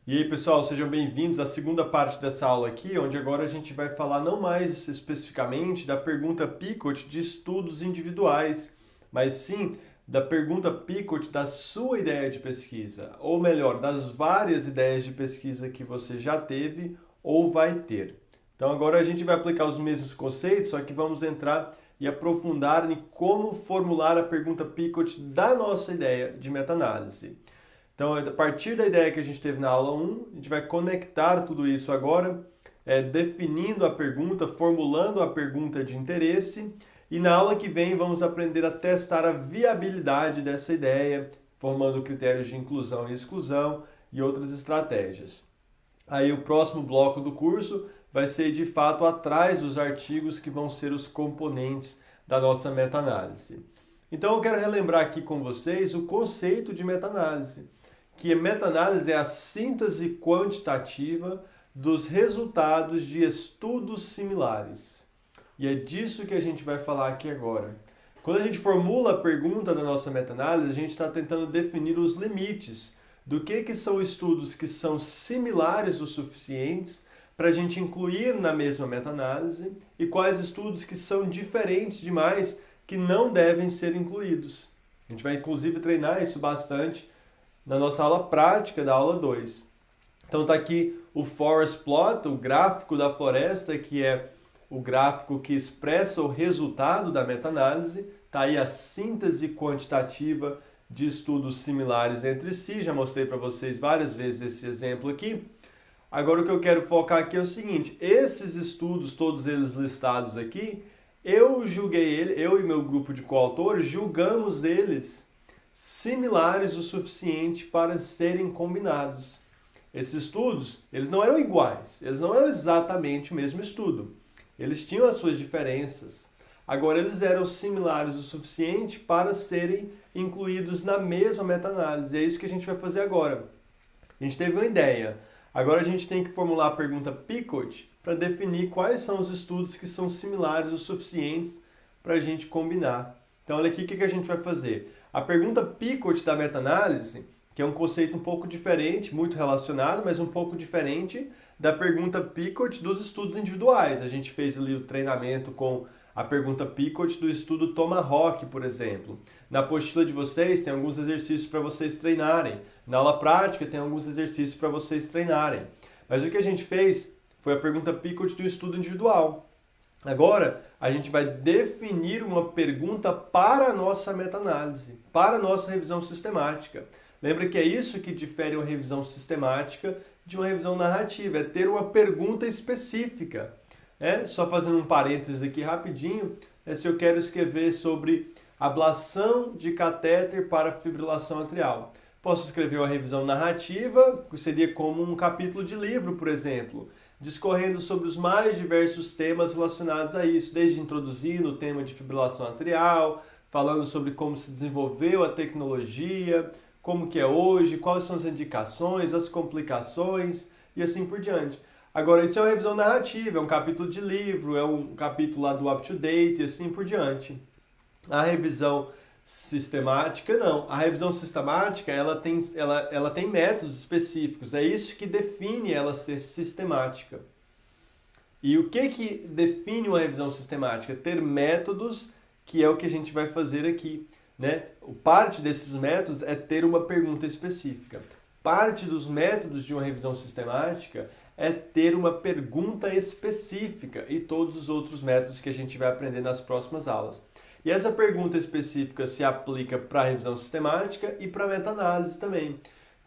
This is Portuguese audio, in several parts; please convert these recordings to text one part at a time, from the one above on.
E aí, pessoal, sejam bem-vindos à segunda parte dessa aula aqui, onde agora a gente vai falar não mais especificamente da pergunta Picot de estudos individuais, mas sim da pergunta Picot da sua ideia de pesquisa, ou melhor, das várias ideias de pesquisa que você já teve ou vai ter. Então agora a gente vai aplicar os mesmos conceitos, só que vamos entrar e aprofundar em como formular a pergunta Picot da nossa ideia de meta-análise. Então, a partir da ideia que a gente teve na aula 1, a gente vai conectar tudo isso agora, definindo a pergunta, formulando a pergunta de interesse, e na aula que vem vamos aprender a testar a viabilidade dessa ideia, formando critérios de inclusão e exclusão e outras estratégias. Aí o próximo bloco do curso vai ser de fato atrás dos artigos que vão ser os componentes da nossa meta-análise. Então eu quero relembrar aqui com vocês o conceito de meta-análise, que a meta-análise é a síntese quantitativa dos resultados de estudos similares. E é disso que a gente vai falar aqui agora. Quando a gente formula a pergunta da nossa meta-análise, a gente está tentando definir os limites do que são estudos que são similares o suficientes para a gente incluir na mesma meta-análise e quais estudos que são diferentes demais que não devem ser incluídos. A gente vai inclusive treinar isso bastante na nossa aula prática da aula 2. Então está aqui o forest plot, o gráfico da floresta, que é o gráfico que expressa o resultado da meta-análise. Está aí a síntese quantitativa de estudos similares entre si. Já mostrei para vocês várias vezes esse exemplo aqui. Agora o que eu quero focar aqui é o seguinte: esses estudos, todos eles listados aqui, eu e meu grupo de coautores julgamos eles similares o suficiente para serem combinados. Esses estudos, eles não eram iguais, eles não eram exatamente o mesmo estudo. Eles tinham as suas diferenças. Agora, eles eram similares o suficiente para serem incluídos na mesma meta-análise. É isso que a gente vai fazer agora. A gente teve uma ideia. Agora a gente tem que formular a pergunta Picot para definir quais são os estudos que são similares o suficientes para a gente combinar. Então, olha aqui o que a gente vai fazer. A pergunta Picot da meta-análise, que é um conceito um pouco diferente, muito relacionado, mas um pouco diferente da pergunta Picot dos estudos individuais. A gente fez ali o treinamento com a pergunta Picot do estudo Tomahawk, por exemplo. Na apostila de vocês tem alguns exercícios para vocês treinarem. Na aula prática tem alguns exercícios para vocês treinarem. Mas o que a gente fez foi a pergunta Picot do estudo individual. Agora, a gente vai definir uma pergunta para a nossa meta-análise, para a nossa revisão sistemática. Lembra que é isso que difere uma revisão sistemática de uma revisão narrativa, é ter uma pergunta específica. Só fazendo um parênteses aqui rapidinho, se eu quero escrever sobre ablação de catéter para fibrilação atrial. Posso escrever uma revisão narrativa, que seria como um capítulo de livro, por exemplo, discorrendo sobre os mais diversos temas relacionados a isso, desde introduzindo o tema de fibrilação atrial, falando sobre como se desenvolveu a tecnologia, como que é hoje, quais são as indicações, as complicações e assim por diante. Agora, isso é uma revisão narrativa, é um capítulo de livro, é um capítulo lá do Up to Date e assim por diante. A revisão sistemática, não. A revisão sistemática, ela tem métodos específicos. É isso que define ela ser sistemática. E o que define uma revisão sistemática? Ter métodos, que é o que a gente vai fazer aqui. Né? Parte desses métodos é ter uma pergunta específica. Parte dos métodos de uma revisão sistemática é ter uma pergunta específica e todos os outros métodos que a gente vai aprender nas próximas aulas. E essa pergunta específica se aplica para a revisão sistemática e para a meta-análise também,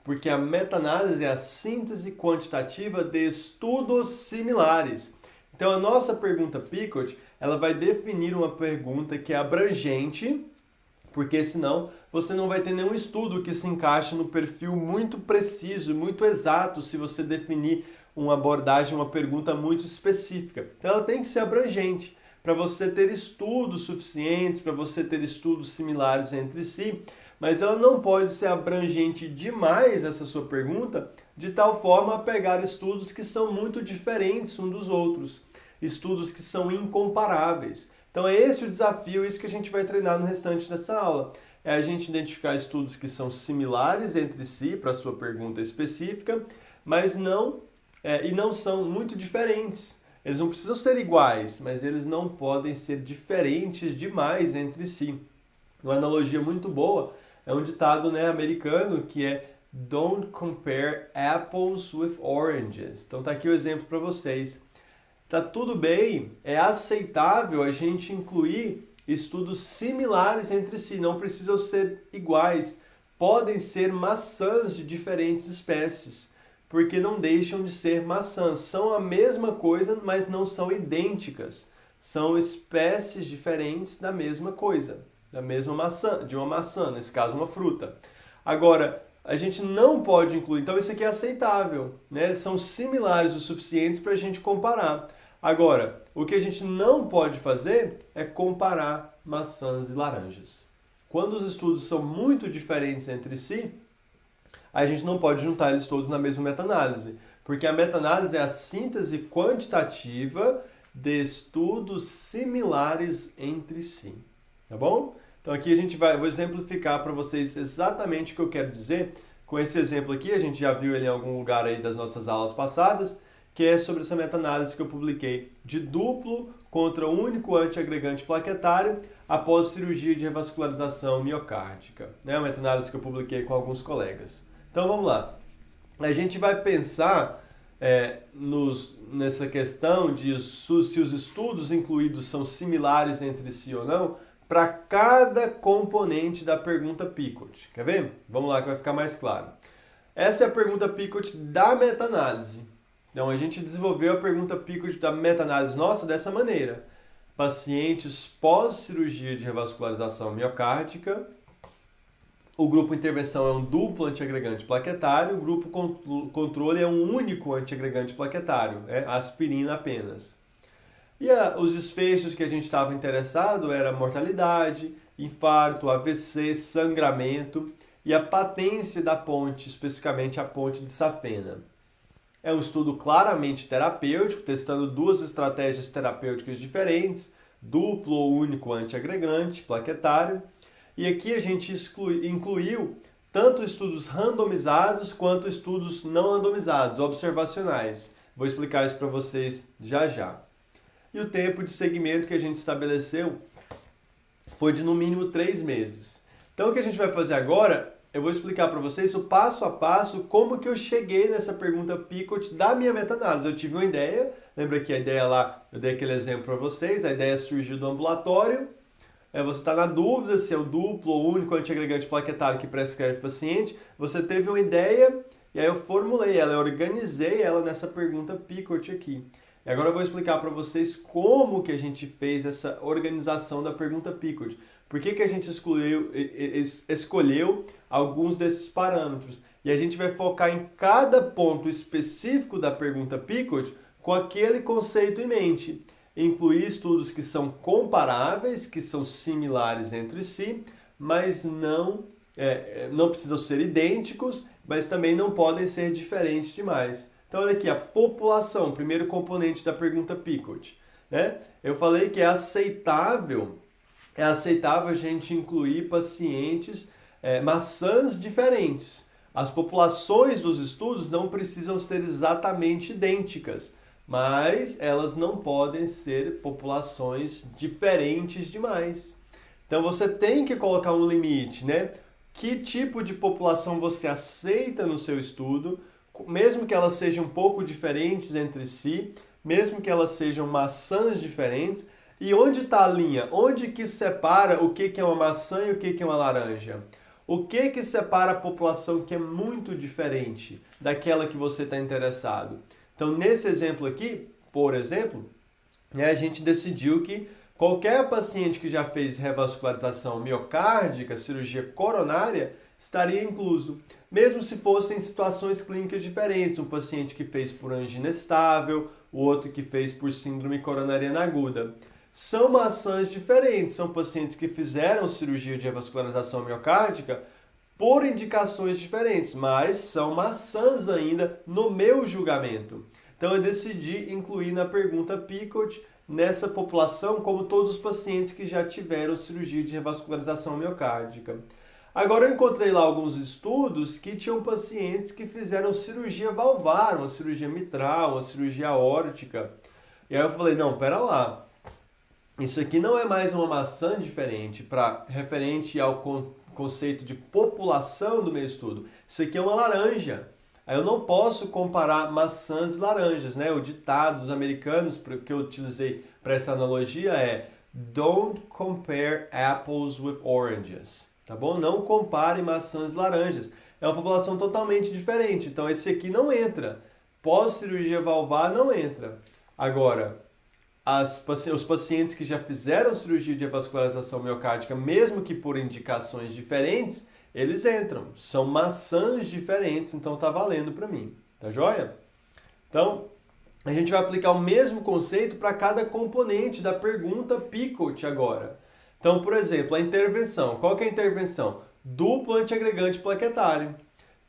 porque a meta-análise é a síntese quantitativa de estudos similares. Então a nossa pergunta Picot, ela vai definir uma pergunta que é abrangente, porque senão você não vai ter nenhum estudo que se encaixe no perfil muito preciso, muito exato, se você definir uma abordagem, uma pergunta muito específica. Então ela tem que ser abrangente, para você ter estudos suficientes, para você ter estudos similares entre si, mas ela não pode ser abrangente demais, essa sua pergunta, de tal forma a pegar estudos que são muito diferentes uns dos outros, estudos que são incomparáveis. Então é esse o desafio, isso que a gente vai treinar no restante dessa aula. É a gente identificar estudos que são similares entre si, para a sua pergunta específica, mas não são muito diferentes. Eles não precisam ser iguais, mas eles não podem ser diferentes demais entre si. Uma analogia muito boa é um ditado, né, americano que é Don't compare apples with oranges. Então tá aqui o exemplo para vocês. Tá tudo bem, é aceitável a gente incluir estudos similares entre si, não precisam ser iguais. Podem ser maçãs de diferentes espécies, porque não deixam de ser maçãs. São a mesma coisa, mas não são idênticas. São espécies diferentes da mesma coisa, da mesma maçã, de uma maçã, nesse caso uma fruta. Agora, a gente não pode incluir, então isso aqui é aceitável, né? São similares o suficientes para a gente comparar. Agora, o que a gente não pode fazer é comparar maçãs e laranjas. Quando os estudos são muito diferentes entre si, a gente não pode juntar eles todos na mesma meta-análise, porque a meta-análise é a síntese quantitativa de estudos similares entre si, tá bom? Então aqui vou exemplificar para vocês exatamente o que eu quero dizer. Com esse exemplo aqui, a gente já viu ele em algum lugar aí das nossas aulas passadas, que é sobre essa meta-análise que eu publiquei de duplo contra único antiagregante plaquetário após cirurgia de revascularização miocárdica. É uma meta-análise que eu publiquei com alguns colegas. Então vamos lá. A gente vai pensar nessa questão de se os estudos incluídos são similares entre si ou não, para cada componente da pergunta Picot. Quer ver? Vamos lá que vai ficar mais claro. Essa é a pergunta Picot da meta-análise. Então, a gente desenvolveu a pergunta Picot da meta-análise nossa dessa maneira. Pacientes pós-cirurgia de revascularização miocárdica. O grupo intervenção é um duplo antiagregante plaquetário. O grupo controle é um único antiagregante plaquetário. É aspirina apenas. E os desfechos que a gente estava interessado era mortalidade, infarto, AVC, sangramento e a patência da ponte, especificamente a ponte de Safena. É um estudo claramente terapêutico, testando duas estratégias terapêuticas diferentes, duplo ou único antiagregante plaquetário. E aqui a gente incluiu tanto estudos randomizados quanto estudos não randomizados, observacionais. Vou explicar isso para vocês já já. E o tempo de segmento que a gente estabeleceu foi de no mínimo 3 meses. Então o que a gente vai fazer agora, eu vou explicar para vocês o passo a passo como que eu cheguei nessa pergunta Picot da minha meta-análise. Eu tive uma ideia, lembra que a ideia lá, eu dei aquele exemplo para vocês, a ideia surgiu do ambulatório. Você está na dúvida se é o duplo ou único antiagregante plaquetário que prescreve o paciente. Você teve uma ideia e aí eu formulei ela, eu organizei ela nessa pergunta Picot aqui. E agora eu vou explicar para vocês como que a gente fez essa organização da pergunta Picot. Por que a gente escolheu alguns desses parâmetros. E a gente vai focar em cada ponto específico da pergunta Picot com aquele conceito em mente. Incluir estudos que são comparáveis, que são similares entre si, mas não precisam ser idênticos, mas também não podem ser diferentes demais. Então, olha aqui, a população, primeiro componente da pergunta Picot. Né? Eu falei que é aceitável a gente incluir pacientes, maçãs diferentes. As populações dos estudos não precisam ser exatamente idênticas, mas elas não podem ser populações diferentes demais. Então, você tem que colocar um limite, né? Que tipo de população você aceita no seu estudo, mesmo que elas sejam um pouco diferentes entre si, mesmo que elas sejam maçãs diferentes, e onde está a linha? Onde que separa o que é uma maçã e o que é uma laranja? O que separa a população que é muito diferente daquela que você está interessado? Então, nesse exemplo aqui, por exemplo, a gente decidiu que qualquer paciente que já fez revascularização miocárdica, cirurgia coronária, estaria incluso, mesmo se fossem situações clínicas diferentes. Um paciente que fez por angina estável, o outro que fez por síndrome coronariana aguda. São maçãs diferentes, são pacientes que fizeram cirurgia de revascularização miocárdica por indicações diferentes, mas são maçãs ainda no meu julgamento. Então eu decidi incluir na pergunta Picot nessa população como todos os pacientes que já tiveram cirurgia de revascularização miocárdica. Agora eu encontrei lá alguns estudos que tinham pacientes que fizeram cirurgia valvar, uma cirurgia mitral, uma cirurgia aórtica. E aí eu falei, não, pera lá. Isso aqui não é mais uma maçã diferente, referente ao conceito de população do meu estudo. Isso aqui é uma laranja. Aí eu não posso comparar maçãs e laranjas, né? O ditado dos americanos que eu utilizei para essa analogia é Don't compare apples with oranges, tá bom? Não compare maçãs e laranjas. É uma população totalmente diferente. Então esse aqui não entra. Pós-cirurgia valvar não entra. Agora, os pacientes que já fizeram cirurgia de revascularização miocárdica, mesmo que por indicações diferentes, eles entram. São maçãs diferentes, então tá valendo para mim. Tá joia? Então, a gente vai aplicar o mesmo conceito para cada componente da pergunta PICOT agora. Então, por exemplo, a intervenção. Qual que é a intervenção? Duplo antiagregante plaquetário.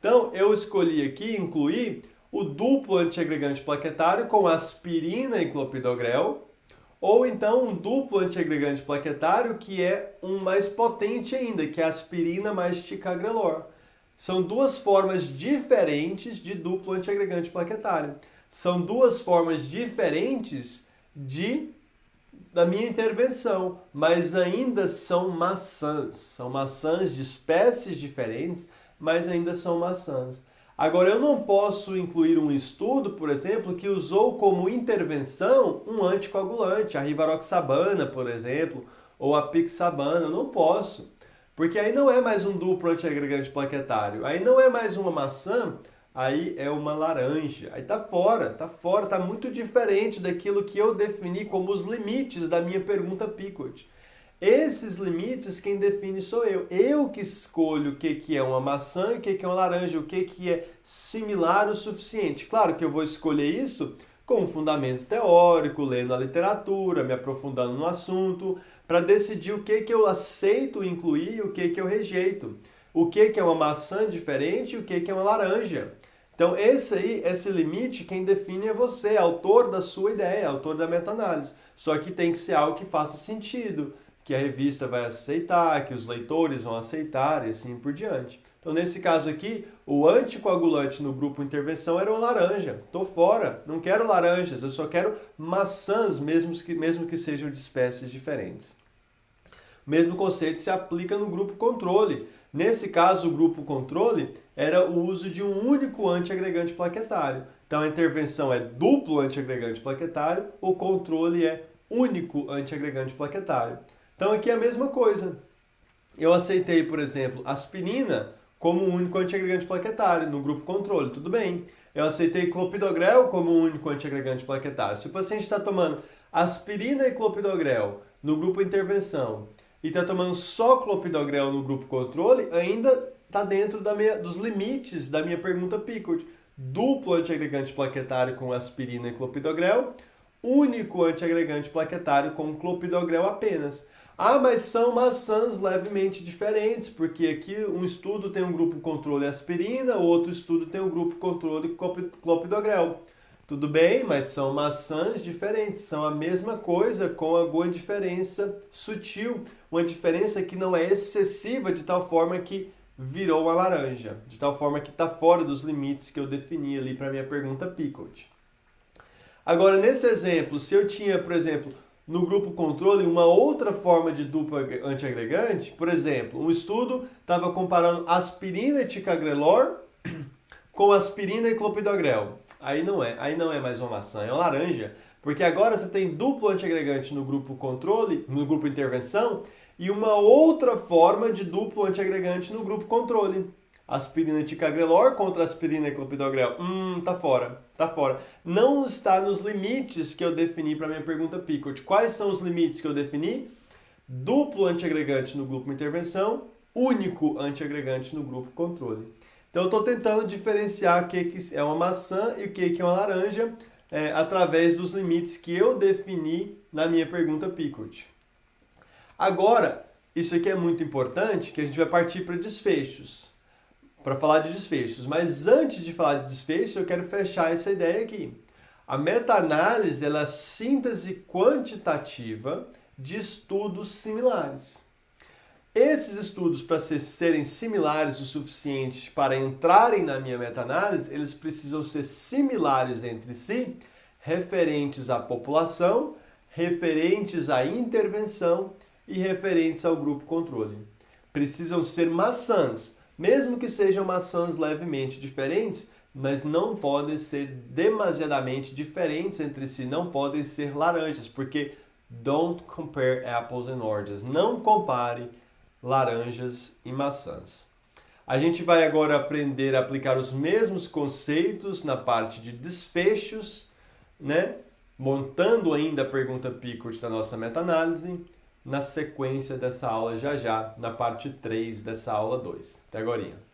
Então, eu escolhi aqui incluir o duplo antiagregante plaquetário com aspirina e clopidogrel, ou então um duplo antiagregante plaquetário que é um mais potente ainda, que é a aspirina mais ticagrelor. São duas formas diferentes de duplo antiagregante plaquetário. São duas formas diferentes da minha intervenção, mas ainda são maçãs. São maçãs de espécies diferentes, mas ainda são maçãs. Agora, eu não posso incluir um estudo, por exemplo, que usou como intervenção um anticoagulante, a rivaroxabana, por exemplo, ou a pixabana. Eu não posso, porque aí não é mais um duplo antiagregante plaquetário, aí não é mais uma maçã, aí é uma laranja. Aí tá fora, tá muito diferente daquilo que eu defini como os limites da minha pergunta PICOT. Esses limites quem define sou eu. Eu que escolho o que é uma maçã e o que é uma laranja, o que é similar o suficiente. Claro que eu vou escolher isso com um fundamento teórico, lendo a literatura, me aprofundando no assunto, para decidir o que eu aceito incluir e o que eu rejeito. O que é uma maçã diferente e o que é uma laranja. Então esse limite, quem define é você, autor da sua ideia, autor da meta-análise. Só que tem que ser algo que faça sentido, que a revista vai aceitar, que os leitores vão aceitar e assim por diante. Então, nesse caso aqui, o anticoagulante no grupo intervenção era uma laranja. Estou fora, não quero laranjas, eu só quero maçãs, mesmo que sejam de espécies diferentes. O mesmo conceito se aplica no grupo controle. Nesse caso, o grupo controle era o uso de um único antiagregante plaquetário. Então, a intervenção é duplo antiagregante plaquetário, o controle é único antiagregante plaquetário. Então aqui é a mesma coisa. Eu aceitei, por exemplo, aspirina como um único antiagregante plaquetário no grupo controle, tudo bem. Eu aceitei clopidogrel como um único antiagregante plaquetário. Se o paciente está tomando aspirina e clopidogrel no grupo intervenção e está tomando só clopidogrel no grupo controle, ainda está dentro dos limites da minha pergunta PICOT. Duplo antiagregante plaquetário com aspirina e clopidogrel, único antiagregante plaquetário com clopidogrel apenas. Ah, mas são maçãs levemente diferentes, porque aqui um estudo tem um grupo controle aspirina, o outro estudo tem um grupo controle clopidogrel. Tudo bem, mas são maçãs diferentes, são a mesma coisa com alguma diferença sutil, uma diferença que não é excessiva de tal forma que virou uma laranja, de tal forma que está fora dos limites que eu defini ali para a minha pergunta PICOT. Agora, nesse exemplo, se eu tinha, por exemplo, no grupo controle, uma outra forma de duplo antiagregante, por exemplo, um estudo estava comparando aspirina e ticagrelor com aspirina e clopidogrel. Aí não é mais uma maçã, é uma laranja, porque agora você tem duplo antiagregante no grupo controle, no grupo intervenção, e uma outra forma de duplo antiagregante no grupo controle. Aspirina e ticagrelor contra aspirina e clopidogrel. Tá fora. Não está nos limites que eu defini para a minha pergunta PICOT. Quais são os limites que eu defini? Duplo antiagregante no grupo intervenção, único antiagregante no grupo controle. Então eu estou tentando diferenciar o que é uma maçã e o que é uma laranja através dos limites que eu defini na minha pergunta PICOT. Agora, isso aqui é muito importante, que a gente vai partir para desfechos. Para falar de desfechos. Mas antes de falar de desfechos, eu quero fechar essa ideia aqui. A meta-análise ela é a síntese quantitativa de estudos similares. Esses estudos, para serem similares o suficiente para entrarem na minha meta-análise, eles precisam ser similares entre si, referentes à população, referentes à intervenção e referentes ao grupo controle. Precisam ser maçãs, mesmo que sejam maçãs levemente diferentes, mas não podem ser demasiadamente diferentes entre si, não podem ser laranjas, porque don't compare apples and oranges. Não compare laranjas e maçãs. A gente vai agora aprender a aplicar os mesmos conceitos na parte de desfechos, né? Montando ainda a pergunta Pickett da nossa meta-análise, na sequência dessa aula já, na parte 3 dessa aula 2. Até agorinha.